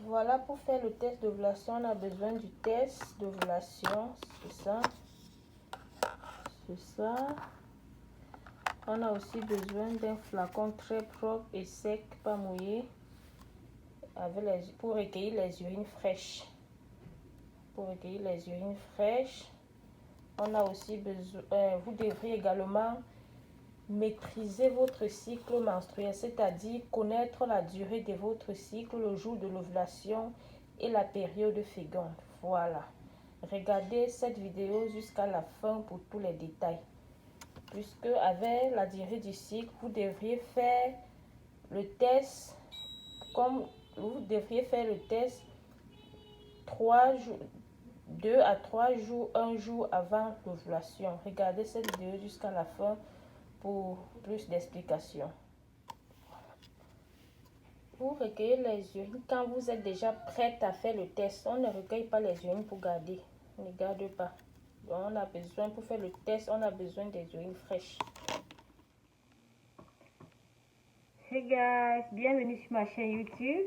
Voilà, pour faire le test d'ovulation, on a besoin du test d'ovulation. C'est ça. C'est ça. On a aussi besoin d'un flacon très propre et sec, pas mouillé, pour recueillir les urines fraîches. Pour recueillir les urines fraîches. On a aussi besoin, vous devrez également maîtriser votre cycle menstruel, c'est-à-dire connaître la durée de votre cycle, le jour de l'ovulation et la période féconde. Voilà. Regardez cette vidéo jusqu'à la fin pour tous les détails. Puisque avec la durée du cycle, vous devriez faire le test comme vous devriez faire le test 3 jours, 2 à 3 jours, 1 jour avant l'ovulation. Regardez cette vidéo jusqu'à la fin pour plus d'explications. Vous recueillez les urines quand vous êtes déjà prête à faire le test. On ne recueille pas les urines pour garder. On ne garde pas. Donc on a besoin, pour faire le test, on a besoin des urines fraîches. Hey guys, bienvenue sur ma chaîne YouTube.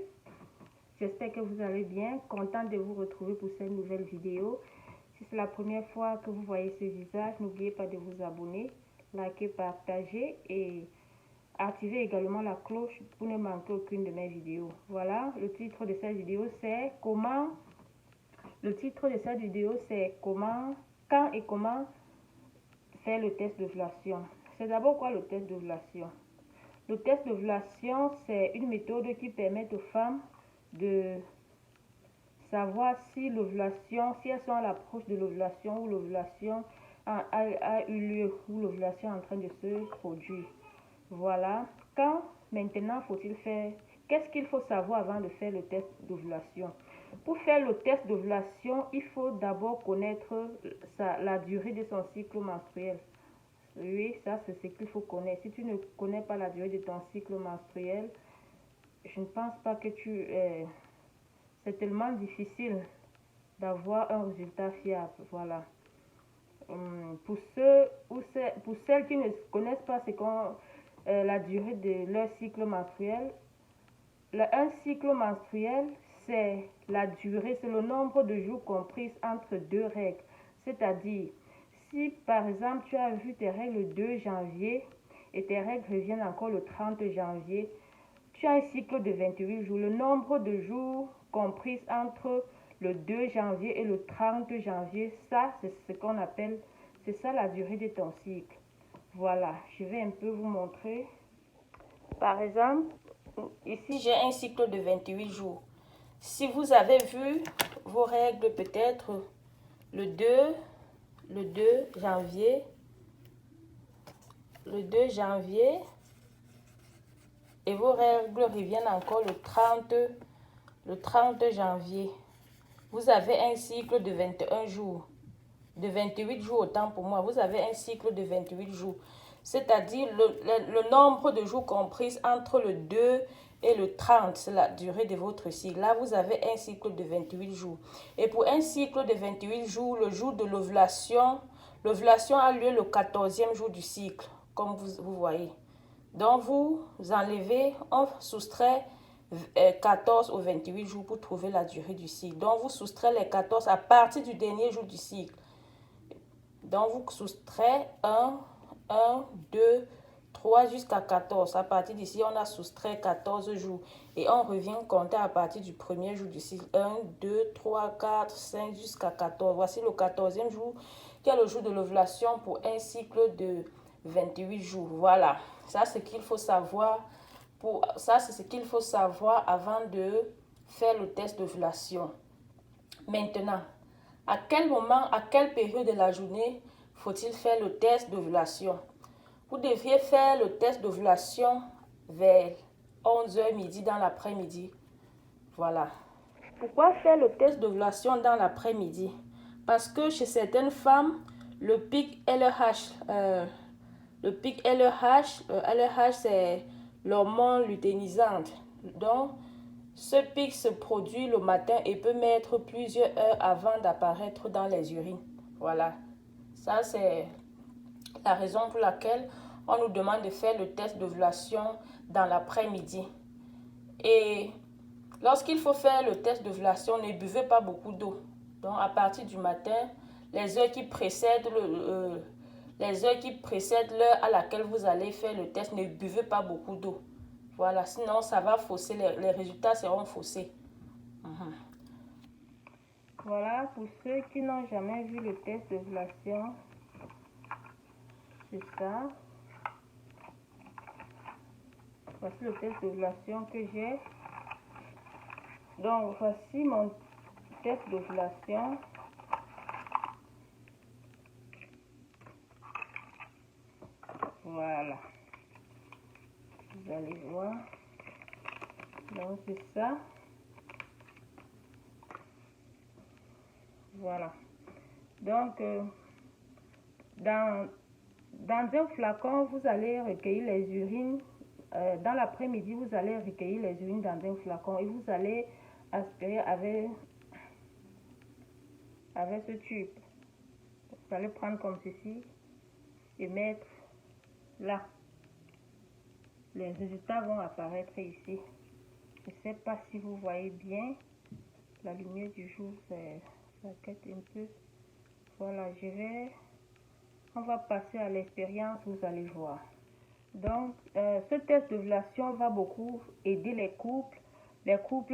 J'espère que vous allez bien. Contente de vous retrouver pour cette nouvelle vidéo. Si c'est la première fois que vous voyez ce visage, n'oubliez pas de vous abonner, liker, partager et activez également la cloche pour ne manquer aucune de mes vidéos. Voilà, le titre de cette vidéo c'est comment. Le titre de cette vidéo c'est comment, quand et comment faire le test d'ovulation. C'est d'abord quoi le test d'ovulation? Le test d'ovulation, c'est une méthode qui permet aux femmes de savoir si l'ovulation, si elles sont à l'approche de l'ovulation ou l'ovulation a eu lieu, ou l'ovulation est en train de se produire. Voilà. Quand maintenant faut-il faire? Qu'est-ce qu'il faut savoir avant de faire le test d'ovulation? Pour faire le test d'ovulation, il faut d'abord connaître la durée de son cycle menstruel. Oui, ça c'est ce qu'il faut connaître. Si tu ne connais pas la durée de ton cycle menstruel, je ne pense pas que c'est tellement difficile d'avoir un résultat fiable. Voilà. Pour celles qui ne connaissent pas la durée de leur cycle menstruel, un cycle menstruel, c'est la durée, c'est le nombre de jours compris entre deux règles. C'est-à-dire, si par exemple tu as vu tes règles le 2 janvier et tes règles reviennent encore le 30 janvier, tu as un cycle de 28 jours. Le nombre de jours compris entre le 2 janvier et le 30 janvier, ça c'est ce qu'on appelle, c'est ça la durée de ton cycle. Voilà, je vais un peu vous montrer. Par exemple, ici j'ai un cycle de 28 jours. Si vous avez vu vos règles peut-être le 2 janvier, et vos règles reviennent encore le 30 janvier. Vous avez un cycle de 21 jours, de 28 jours autant pour moi. Vous avez un cycle de 28 jours. C'est-à-dire le nombre de jours compris entre le 2 et le 30, c'est la durée de votre cycle. Là, vous avez un cycle de 28 jours. Et pour un cycle de 28 jours, le jour de l'ovulation a lieu le 14e jour du cycle, comme vous voyez. Donc, vous enlevez, on soustrait 14 au 28 jours pour trouver la durée du cycle. Donc, vous soustrayez les 14 à partir du dernier jour du cycle. Donc, vous soustrayez 1, 2, 3 jusqu'à 14. À partir d'ici, on a soustrait 14 jours. Et on revient compter à partir du premier jour du cycle. 1, 2, 3, 4, 5 jusqu'à 14. Voici le 14e jour qui est le jour de l'ovulation pour un cycle de 28 jours. Voilà. Ça, c'est ce qu'il faut savoir. C'est ce qu'il faut savoir avant de faire le test d'ovulation. Maintenant, à quel moment, à quelle période de la journée faut-il faire le test d'ovulation? Vous devriez faire le test d'ovulation vers 11h midi dans l'après-midi. Voilà. Pourquoi faire le test d'ovulation dans l'après-midi? Parce que chez certaines femmes, le pic LH, c'est l'hormone luteinisante. Donc, ce pic se produit le matin et peut mettre plusieurs heures avant d'apparaître dans les urines. Voilà. Ça, c'est la raison pour laquelle on nous demande de faire le test d'ovulation dans l'après-midi. Et Lorsqu'il faut faire le test d'ovulation, ne buvez pas beaucoup d'eau. Donc, à partir du matin, les heures qui précèdent l'heure à laquelle vous allez faire le test, ne buvez pas beaucoup d'eau. Voilà, sinon ça va fausser, les résultats seront faussés. Voilà, pour ceux qui n'ont jamais vu le test d'ovulation, c'est ça. Voici le test d'ovulation que j'ai. Donc, voici mon test d'ovulation. Voilà. Vous allez voir. Donc, c'est ça. Voilà. Donc, dans un flacon, vous allez recueillir les urines. Dans l'après-midi, vous allez recueillir les urines dans un flacon et vous allez aspirer avec ce tube. Vous allez prendre comme ceci et mettre là. Les résultats vont apparaître ici. Je ne sais pas si vous voyez bien. La lumière du jour, ça quête un peu. Voilà, on va passer à l'expérience, vous allez voir. Donc, ce test d'ovulation va beaucoup aider les couples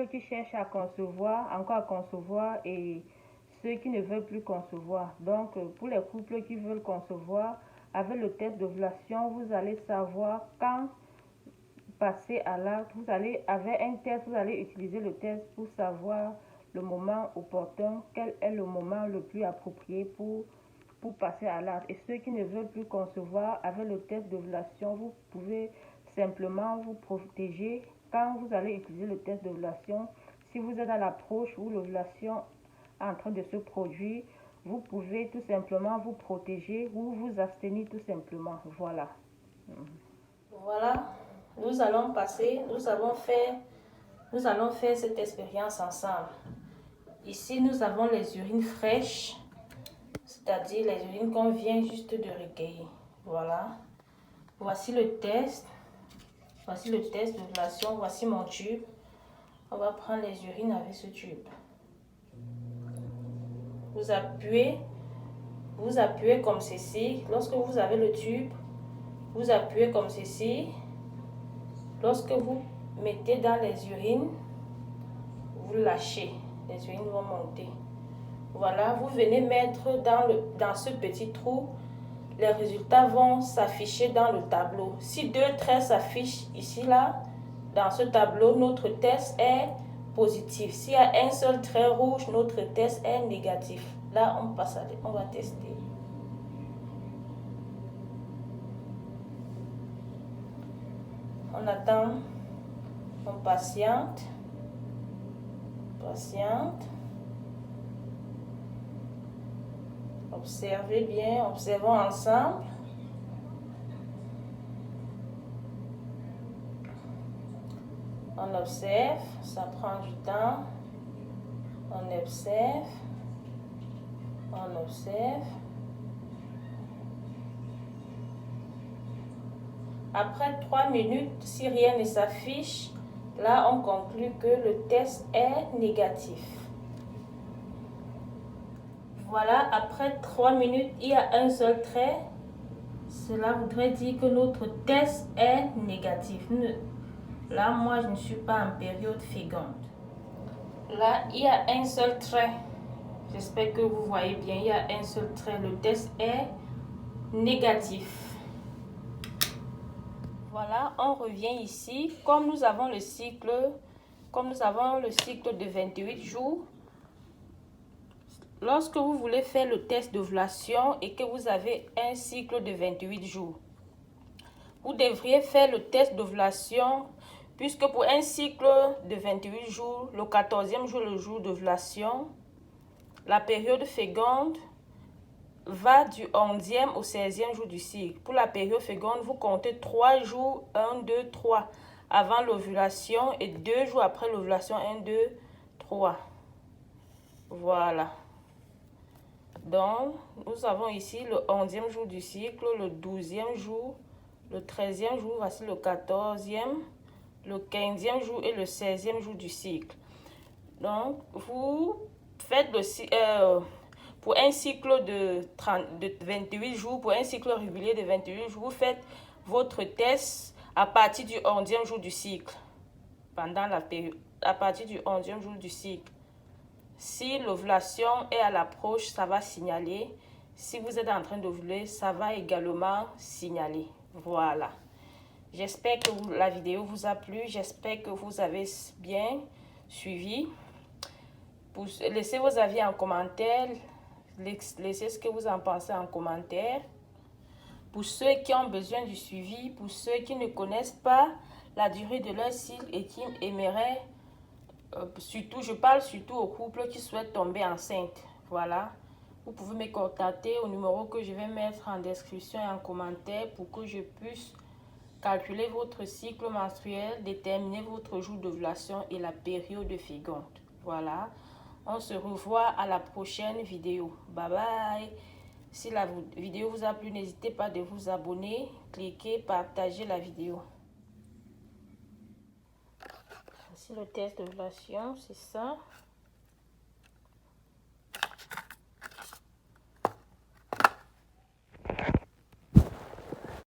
qui cherchent à concevoir, encore à concevoir, et ceux qui ne veulent plus concevoir. Donc, pour les couples qui veulent concevoir, avec le test d'ovulation, vous allez savoir quand passer à l'acte. Avec un test, vous allez utiliser le test pour savoir le moment opportun, quel est le moment le plus approprié pour passer à l'acte. Et ceux qui ne veulent plus concevoir, avec le test d'ovulation, vous pouvez simplement vous protéger. Quand vous allez utiliser le test d'ovulation, si vous êtes à l'approche où l'ovulation est en train de se produire, vous pouvez tout simplement vous protéger ou vous abstenir tout simplement. Voilà. Voilà, nous allons faire cette expérience ensemble. Ici, nous avons les urines fraîches, c'est-à-dire les urines qu'on vient juste de recueillir. Voilà. Voici le test. Voici le test d'ovulation. Voici mon tube. On va prendre les urines avec ce tube. Vous appuyez comme ceci. Lorsque vous avez le tube, vous appuyez comme ceci. Lorsque vous mettez dans les urines, vous lâchez. Les urines vont monter. Voilà, vous venez mettre dans ce petit trou. Les résultats vont s'afficher dans le tableau. Si 2 traits s'affichent ici, là, dans ce tableau, notre test est positif. S'il y a un seul trait rouge, notre test est négatif. Là, on va tester. On attend, on patiente. Observez bien, observons ensemble. On observe, ça prend du temps. On observe. Après 3 minutes, si rien ne s'affiche, là on conclut que le test est négatif. Voilà, après 3 minutes, il y a un seul trait. Cela voudrait dire que notre test est négatif. Là, moi, je ne suis pas en période féconde. Là, il y a un seul trait. J'espère que vous voyez bien, il y a un seul trait. Le test est négatif. Voilà, on revient ici. Comme nous avons le cycle de 28 jours, lorsque vous voulez faire le test d'ovulation et que vous avez un cycle de 28 jours, vous devriez faire le test d'ovulation, puisque pour un cycle de 28 jours, le 14e jour, le jour d'ovulation, la période féconde va du 11e au 16e jour du cycle. Pour la période féconde, vous comptez 3 jours, 1, 2, 3, avant l'ovulation et 2 jours après l'ovulation, 1, 2, 3. Voilà. Donc, nous avons ici le 11e jour du cycle, le 12e jour, le 13e jour, voici le 14e, le 15e jour et le 16e jour du cycle. Donc, vous faites pour un cycle de 28 jours, pour un cycle régulier de 28 jours, vous faites votre test à partir du 11e jour du cycle. Pendant la période, à partir du 11e jour du cycle. Si l'ovulation est à l'approche, ça va signaler. Si vous êtes en train d'ovuler, ça va également signaler. Voilà. J'espère que la vidéo vous a plu. J'espère que vous avez bien suivi. Laissez vos avis en commentaire. Laissez ce que vous en pensez en commentaire. Pour ceux qui ont besoin du suivi, pour ceux qui ne connaissent pas la durée de leur cycle et qui aimeraient, je parle surtout aux couples qui souhaitent tomber enceinte. Voilà. Vous pouvez me contacter au numéro que je vais mettre en description et en commentaire pour que je puisse calculer votre cycle menstruel, déterminer votre jour d'ovulation et la période féconde. Voilà. On se revoit à la prochaine vidéo. Bye bye. Si la vidéo vous a plu, n'hésitez pas de vous abonner, cliquer, partager la vidéo. Voici le test d'ovulation, c'est ça.